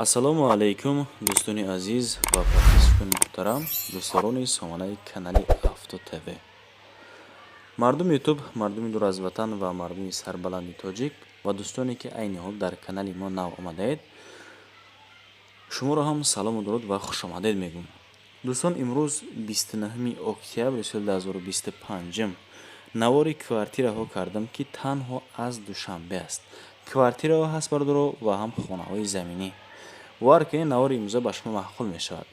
ассалому алайкум дӯстони азиз ва подписчикони муҳтарам, дӯстдорони сомонаи канали Авто ТВ. Мардуми ютуб, мардуми дур аз ватан ва мардуми сарбаланди тоҷик ва дӯстоне ки айни ҳол дар канали мо нав омадаед, шуморо ҳам салому дуруд ва хушомадед мегӯм. дӯстон, имрӯз 29 октябри соли 2025 навори квартираҳо кардам ки танҳо аз душанбе аст. Квартираҳо ҳаст бардоро ва ҳам хонаҳои заминӣ. бовар кунед, навори имрӯза ба шумо маъқул мешавад.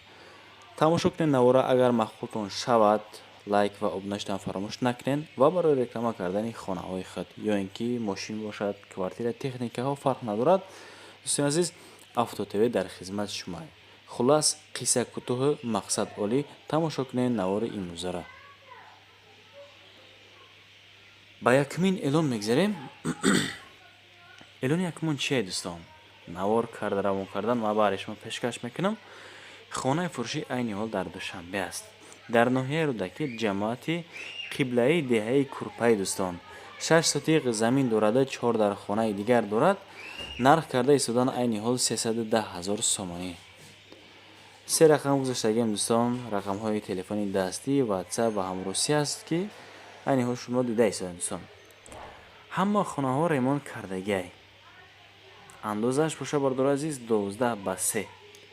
тамошо кунед навора. Агар маъқултон шавад, лайк ва обунашдан фаромӯш накунед ва барои реклама кардани хонаҳои худ ё ин ки мошин бошад, квартира, техникаҳо фарқ надорад. дӯстони азиз, Авто ТВ дар хизмати шумо. хулас, қисса кӯтоҳу мақсад олӣ. тамошо кунед навори имрӯзаро. ба якумин эълон мегзарем. эълони якумин чие дӯстон? навор карда равон кардан ма барои шумо пешкаш мекунам. хонаи фурӯшӣ айни ҳол дар душанбе аст, дар ноҳияи рӯдаки ҷамоати қиблаи деҳаи курпаи дӯстон. 6 сотиқ замин дорад, 4 дар хонаи дигар дорад. нарх карда истодан айни ҳол 310 000 сомонӣ. се рақам гузоштагим дӯстон, рақамҳои телефони дастӣ, ватсап ва ҳамросӣ аст ки айни ҳол шумо дида истодан дӯстон. ҳама хонаҳо ремонт кардагиай. андозааш боша бардор азиз 12 ба 3.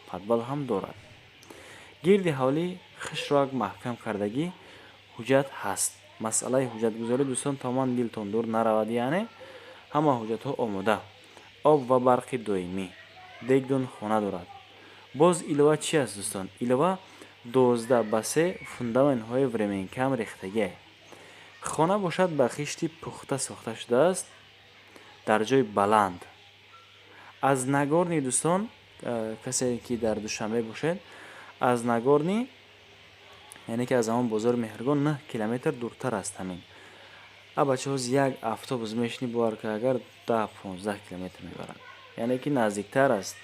подвал ҳам дорад. гирди ҳавлӣ хишроак маҳкам кардагӣ ҳуҷҷат ҳаст. масъалаи ҳуҷҷатгузорӣ дӯстон тамоман дилтон дур наравад, яъне ҳама ҳуҷҷатҳо омода. об ва барқи доимӣ. дегдон хона дорад. боз илова чи аст дӯстон? илова 12 ба 3 фундаментҳои временкам рехтагиай. хона бошад ба хишти пухта сохта шудааст дар ҷои баланд. аз Нагорни дӯстон, касе ки дар Душанбе бошед, аз Нагорни, яъне ки аз ҳамон бозори Меҳригон 9 километр дуртар аст ҳамин. бачаҳоз як автобус мешини бовар ки агар 10-15 километр мебарад, яъне ки наздиктар аст.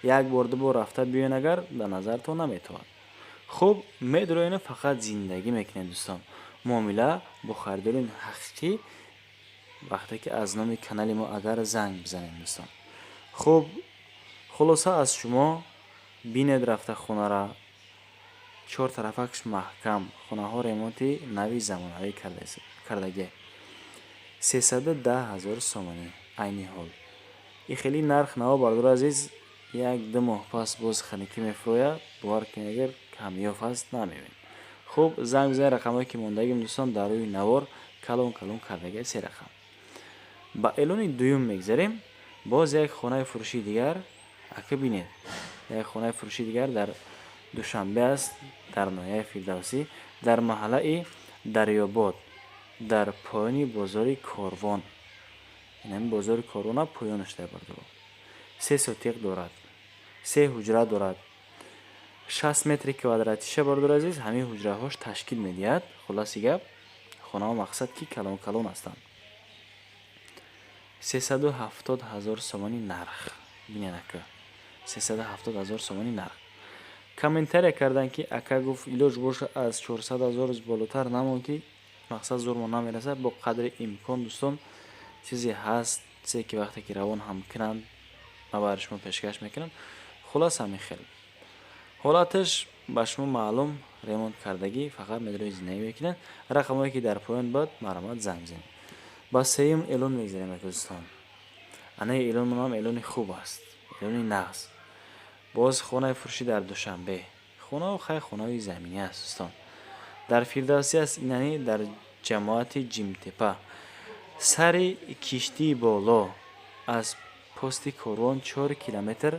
як бор ду бор рафта биёен агар ба назартон наметовад. хуб, медроена фақат зиндагӣ мекунед дӯстон. муомила бо харидорин ҳақиқӣ вақте ки аз номи канали мо агар занг бизанед дӯстон. хуб, хулоса аз шумо бинед рафта хонара 4 тарафакш маҳкам, хонаҳо ремонти нави замонавӣ кардагӣ. 310 000 сомонӣ айни ҳол. и хеле нарх наво бардор азиз. як ду моҳ пас боз ханикӣ мефурояд. бовар кунед, агар камёб аст намебин. хуб, занг бизанед. рақамҳое ки мондагим дӯстон дар рӯи навор калон кардагӣ. 3 рақам. ба эълони дуюм мегзарем. боз як хонаи фурӯшии дигар. ака бинед, як хонаи фурӯшии дигар дар Душанбе аст, дар ноҳияи Фирдавсӣ, дар маҳаллаи Дарёбод, дар поёни бозори Корвон. ин бозори Корвона поёнаш дар бардор. 3 сотиқ дорад, 3 ҳуҷра дорад, 60 метри квадратиша бардор азиз. ҳамин ҳуҷраҳош ташкил медиҳад. хулоси гап, хонаҳо мақсад ки калон ҳастанд. 370 000 сомонӣ нарх. бинед ака, 370 000 сомонӣ нарх. комментария кардан ки ака гуфт илоҷ боша аз 400 000 болотар намон ки мақсад зурмон намерасад. бо қадри имкон дӯстон чизе ҳаст, чизе ки вақте ки равон ҳам кунанд ма барои шумо пешкаш мекунам. хулос ҳамин хел ҳолаташ ба шумо маълум. ремонт кардагӣ фақат медрои зиндагӣ мекунад. рақамҳое ки дар поён бод маромад занг бизанед. ба сеюм эълон мегзарем дӯстон. ана эълон ҳам эълони хуб аст, эълони нағз. боз хонаи фурӯшӣ дар Душанбе. хонаҳо хай хонаҳои заминӣ аст дӯстон. дар Фирдавсӣ аст. инани дар ҷамоати Ҷимтепа. сари киштии боло. аз пости Корвон 4 километр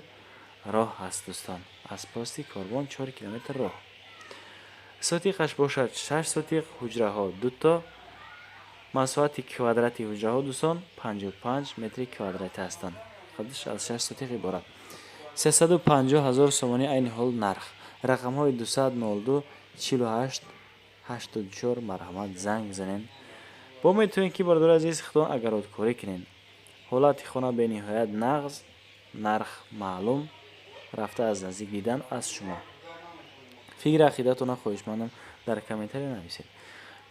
роҳ аст дӯстон. аз пости Корвон 4 километр роҳ. сотиқаш бошад 6 сотиқ. ҳуҷраҳо 2 масоати квадрати ҳуҷраҳо дӯстон 55 метри квадрати ҳастанд. қадш аз 6 сотиқ иборат. 350 000 сомонӣ айни ҳол нарх. рақамҳои 202 48 84 марҳамат занг бизанед. бо метавонед ки бардор азиз худон агародкорӣ кунед. ҳолати хона бениҳоят нағз, нарх маълум. рафта аз наздик дидан аз шумо. фикри ақидатона хоҳишмандам дар комментария нависед.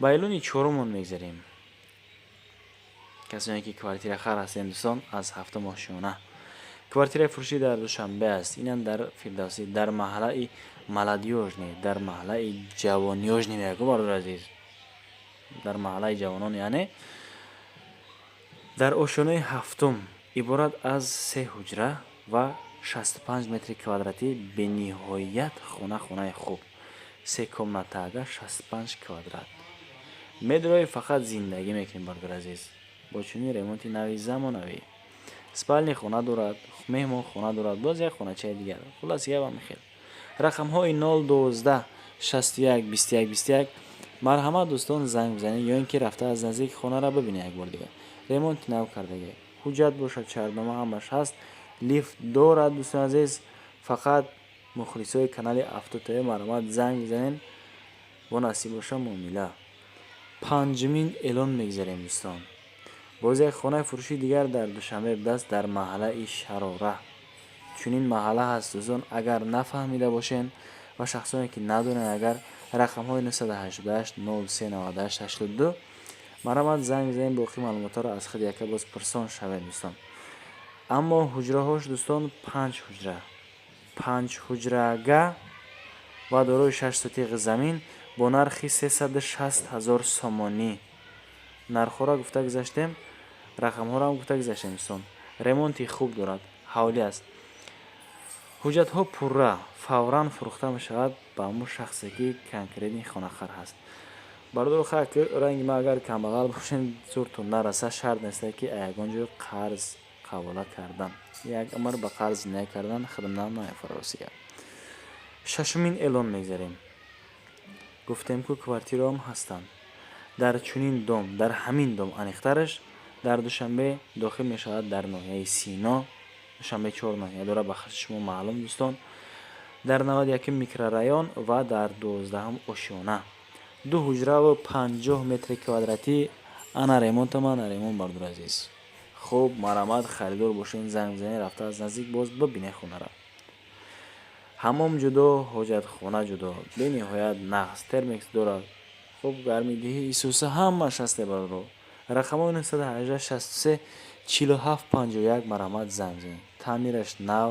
ба эълони чорумон мегзарем. касоне ки квартира хар ҳастем дӯстон, аз ҳафта моҳшона квартираи фурӯшӣ дар Душанбе аст. Инам дар Фирдавсӣ, дар маҳаллаи Маладиёжне, дар маҳаллаи Ҷавониёжне меягӯ бардор азиз. Дар маҳаллаи ҷавонон яъне дар ошонаи ҳафтум иборат аз 3 ҳуҷра ва 65 метри квадратӣ бениҳоят хонаи хуб. 3 комнатаага 65 квадрат. Медрои фақат зиндагӣ мекунем бардор азиз. Бо чунин ремонти нави замонавӣ. Спални хона дорад, меҳмонхона дорад, боз як хоначаи дигар. Хулас як ва михел. Рақамҳои 012 61 21 21. Марҳамат дӯстон, занг бизанед ё ин ки рафта аз наздик хонара бибинед як бор дигар. Ремонти нав кардагӣ. Ҳуҷҷат бошад, шаҳрнома ҳамаш ҳаст. Лифт дорад дӯстон азиз. Фақат мухлисои канали Автотоё марҳамат занг бизанед. Бо насиб боша муомила. Панҷумин эълон мегзарем дӯстон. боз як хонаи фурӯшии дигар дар Душанбе будааст, дар маҳаллаи Шарора. Чунин маҳалла ҳаст дӯстон, агар нафаҳмида бошен ва шахсоне ки надонен, агар рақамҳои 988 0398 82 марҳамат занг бизанед, боқӣ маълумотаро аз худи яка боз пурсон шавед дӯстон. Аммо ҳуҷраҳош дӯстон 5 ҳуҷра. 5 ҳуҷраага ва дорои 6 сотиқи замин бо нархи 360 000 сомонӣ. Нархҳоро гуфта гузаштем, рақамҳоро ҳам гуфта гузаштем дӯстон. Ремонти хуб дорад, ҳавлӣ аст. ҳуҷҷатҳо пурра, фавран фурӯхта мешавад ба ҳамун шахсе ки конкретни хонахар ҳаст. Бардор хак ранги ма агар камбағал бошен зуртон нараса, шарт нест ки ягон ҷой қарз қабула кардан. Як амр ба қарз зиндагӣ кардан хидматам намефаросия. Шашумин эълон мегзарем. гуфтем ки квартираҳом ҳастанд. дар чунин дом, дар ҳамин дом аниқтараш дар Душанбе дохил мешавад, дар ноҳияи Сино. Душанбе 4 ноҳия дорад, ба хати шумо маълум дӯстон. дар 91 микрорайон ва дар 12 ошёна. 2 ҳуҷра ва 50 метри квадратӣ. ана ремонтаман ремонт бардор азиз. хуб, марҳамат, харидор бошен, занг бизанед, рафта аз наздик боз бибинед хонара. ҳаммом ҷудо, ҳоҷатхона ҷудо, бениҳоят нағз, термекс дорад. хуб, гармидиҳӣ, исӯса ҳамаш ҳасте бардор. рақамҳои 918 63 47 51 марҳамат занг бизанед. таъмираш нав.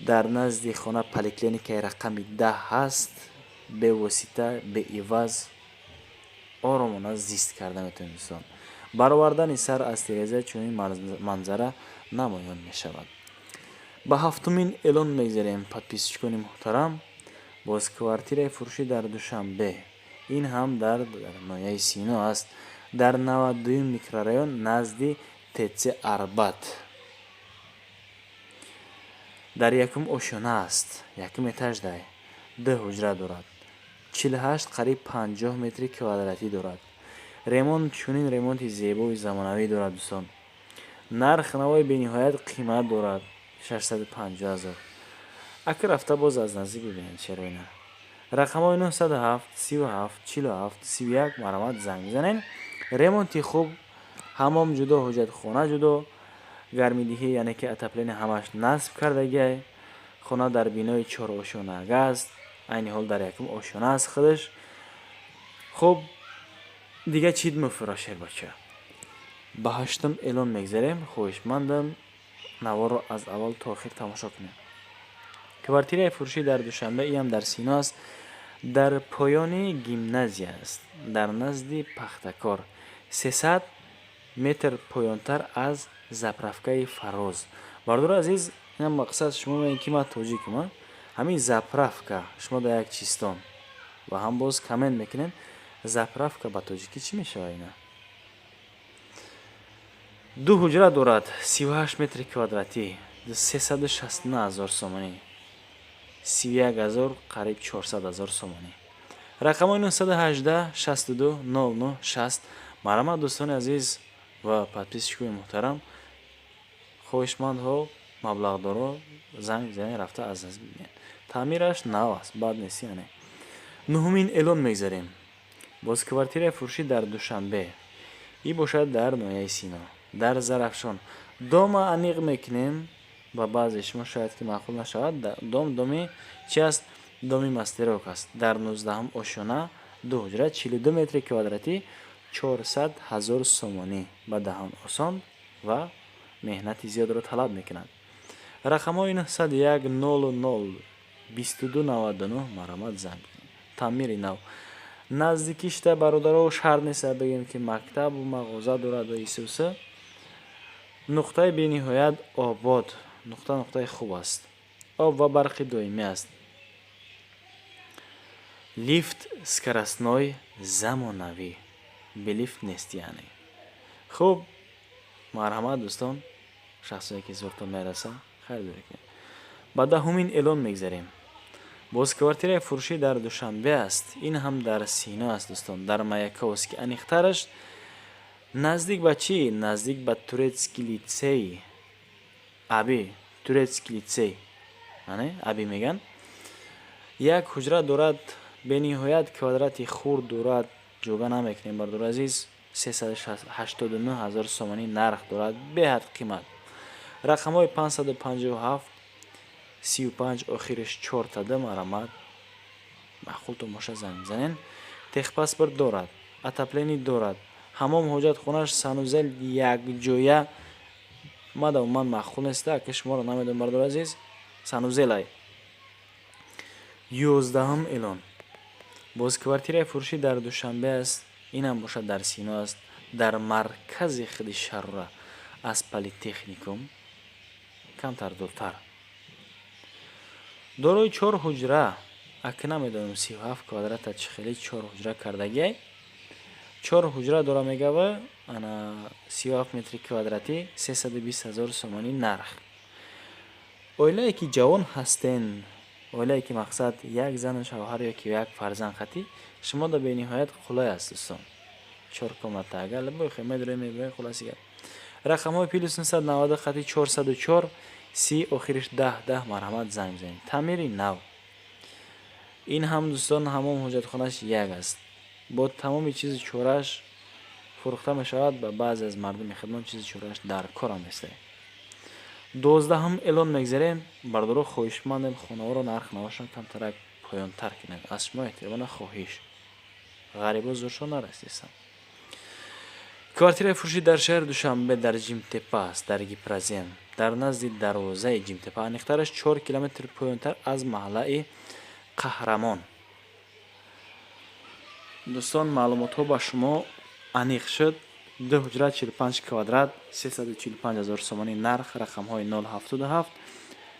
дар назди хона поликлиникаи рақами 10 ҳаст. бевосита, беиваз оромона зист карда метавонед дӯстон. баровардани сар аз тиреза чунин манзара намоён мешавад. ба ҳафтумин эълон мегзарем подписчикони муҳтарам. боз квартираи фурӯшӣ дар Душанбе. ин ҳам дар ноҳияи Сино аст, дар 92 микрорайон назди ТЦ Арбат. дар якум ошона аст, якум этаждай. 2 ҳуҷра дорад. 48 қариб 50 метри квадратӣ дорад. ремонт чунин ремонти зебои замонавӣ дорад дӯстон. нарх навои бениҳоят қимат дорад, 650 000. ака рафта боз аз наздик бибинед, чаро ина. рақамҳои 907 37 47 31 марҳамат занг бизанед. ремонти хуб, ҳаммом ҷудо, ҳоҷатхона ҷудо, гармидиҳӣ яъне ки отопление ҳамаш насб кардагиай. хона дар бинои 4 ошонаага аст, айни ҳол дар якум ошона аст худаш. хуб, дига чӣ мефурӯшед бача? ба 8 эълон мегзарем. хоҳишмандам наворо аз аввал то охир тамошо кунед. квартираи фурӯшӣ дар Душанбе иам дар Сино аст, дар поёни гимназия аст, дар назди Пахтакор. 300 метр поёнтар аз заправкаи Фароз. бардор азиз, инам мақсад шумо меен ки ма тоҷикам. ҳамин заправка шумо дар як чистон ва ҳам боз комент мекунед, заправка ба тоҷикӣ чӣ мешавад ина? 2 ҳуҷра дорад, 38 метри квадратӣ, 369 000 сомонӣ. 31 000 қариб 400 000 сомонӣ. рақамҳои 918 62 00 60. марҳамат дӯстони азиз ва подписчикони муҳтарам, хоҳишмандҳо, маблағдоро занг бизанед, рафта аз наздик бибинед. таъмираш нав аст, бад нест яъне. 9 эълон мегзарем. боз квартираи фурӯшӣ дар Душанбе. ин бошад дар ноҳияи Сино, дар Зарафшон. дома аниқ мекунем, ба баъзе шумо шояд ки маъқул нашавад. доми чи аст? доми мастерок аст. дар 19 ошона, 2 ҳуҷра, 42 метри квадратӣ, 400 000 сомонӣ. ба даҳон осон ва меҳнати зиёдро талаб мекунад. рақамҳои 901 00 2299 маромад занг бизанед. таъмири нав. наздики шта бародаро шарт нест бигем ки мактабу мағоза дорад ва исӯса. нуқтаи бениҳоят обод. нуқтаи хуб аст. об ва барқи доимӣ аст. лифт скоростной замонавӣ. белифт нест яъне. хуб, марҳамат дӯстон, шахсое ки зуртон мераса хайр доред. ба 10-умин эълон мегзарем. боз квартираи фурӯшӣ дар Душанбе аст. ин ҳам дар Сино аст дӯстон, дар Маяковск. аниқтараш наздик ба чӣ? Наздик ба турецкий литсей. аби турецкий литсей. аби меган. як ҳуҷра дорад, бениҳоят квадрати хурд дорад. ҷуга намекунем бардор азиз. 389 000 сомонӣ нарх дорад. беҳад қимат. рақамҳои 557 35 охириш 4 маромад. маъқул томоша занг мезанен. техпаспорт дорад. отопленӣ дорад. ҳамом ҳоҷатхонааш санузел якҷоя. мадам ман маъқул нест ки шуморо намедонам бардор азиз. санузелай. 11-ум эълон. боз квартираи фурӯшӣ дар Душанбе аст. инам бошад дар Сино аст. дар маркази худи шаҳрра аз политехникум камтар дуртар. дорои 4 ҳуҷра. аки намедонам 37 квадрата чӣ хеле 4 ҳуҷра кардагиай. 4 ҳуҷра дора мегава ана 37 метри квадрати 320 000 сомонӣ нарх. оилае ки ҷавон ҳастен, оилае ки мақсад як зану шавҳар ё ки як фарзанд хати шумо да бениҳоят қулай аст дӯстон. 4 комната агар бохе медорем мебоем хуласига. рақамҳои +990 хати 404 30 охириш 10 марҳамат занг бизанед. таъмири нав. ин ҳам дӯстон ҳамон ҳоҷатхонааш як аст. бо тамоми чизи чорааш фурӯхта мешавад. ба баъзе аз мардуми хидмат чизи чорааш дар корам места. 12-ум эълон мегзарем. бардоро хоҳишмандем хонаҳоро нарх навошон камтарак поёнтар кунед. аз шумо эҳтиёмана хоҳиш. ғарибо зуршо нарасидам. квартираи фурӯшӣ дар шаҳри Душанбе дар Ҷимтепа аст, дар Гипразем, дар назди дарвозаи Ҷимтепа. аниқтараш 4 километр поёнтар аз маҳаллаи Қаҳрамон. дӯстон, маълумотҳо ба шумо аниқ шуд. 2 ҳуҷра 45 квадрат 345 000 сомонӣ нарх. рақамҳои 077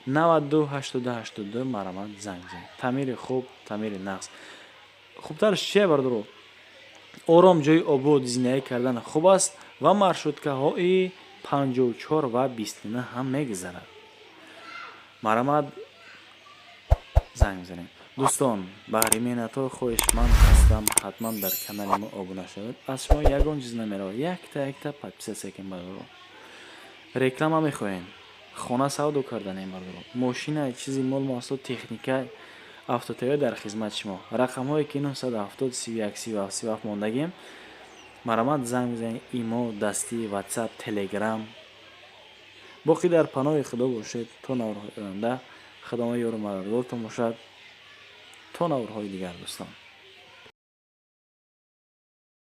92 82 82 маромад занг занед. таъмири хуб, таъмири нағз. хубтараш чие бардоро? ором, ҷои обод, зиндагӣ кардан хуб аст ва маршруткаҳои 54 ва 29 ҳам мегузарад. маромад занг занед. дӯстон, баҳри меҳнатҳо хоҳишманд ҳастам, ҳатман дар канали мо обуна шавед. аз шумо ягон чиз намеравад. якта подписатсия кунед бардоро. реклама мехоҳем, хона савдо карданем бардоро, мошина, чизи мол маҳсулот, техника, автотайёр дар хизмат шумо. рақамҳое ки 970 31 37 37 мондагием. маромад занг бизанед. имо, дастӣ, ватсап, телеграм. боқӣ дар паноҳи худо бошед. то наврҳои оянда хидмати ёру мададкор бошад. то наврҳои дигар дӯстон.